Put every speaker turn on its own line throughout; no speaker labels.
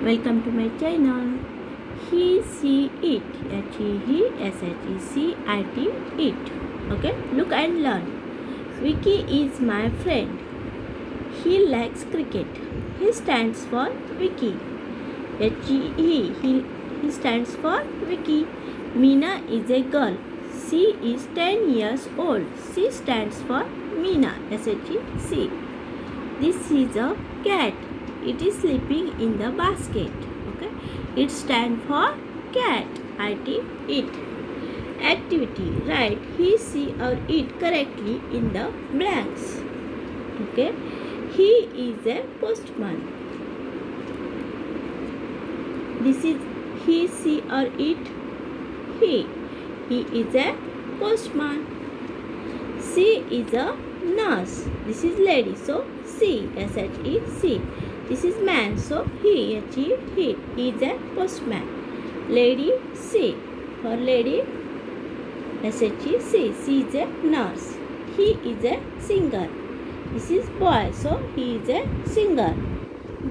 Welcome to my channel. He, she, it. He, S-H-E-C-I-T, it. Okay, look and learn. Vicky is my friend. He likes cricket. He stands for Vicky. He stands for Vicky. Meena is a girl. She is 10 years old. She stands for Meena. S-H-E-C. This is a cat. It is sleeping in the basket. Okay. It stands for cat. It. It. Activity. Write he, she or it correctly in the blanks. Okay. He is a postman. This is he, she or it. He. He is a postman. She is a nurse. This is lady. So she. S-H-E-C. This is man. So he. H-E. He is a postman. Lady. She. For lady. S-H-E-C. She is a nurse. He is a singer. This is boy. So he is a singer.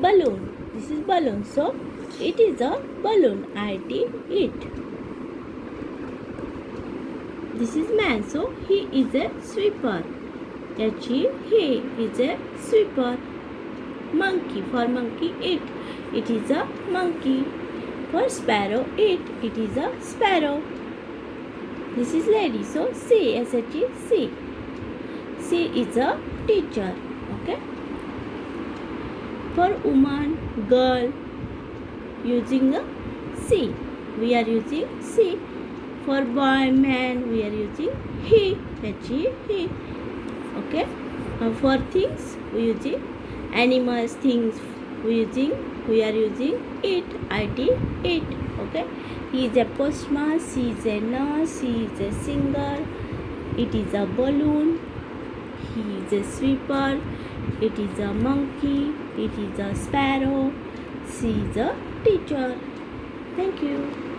Balloon. This is balloon. So it is a balloon. I-T. It. This is man. So he is a sweeper. H-E. He is a sweeper. Monkey. For monkey. It. It is a monkey. For sparrow. It. It is a sparrow. This is lady. So she. S-H-E-C. She is a teacher. Okay. For woman, girl, using a she. We are using she. For boy, man, we are using he. H-E. He. Okay. For things, we using animals, things, we are using it. I-T. It. Okay. He is a postman. She is a nurse. She is a singer. It is a balloon. He is a sweeper. It is a monkey. It is a sparrow. She is a teacher. Thank you.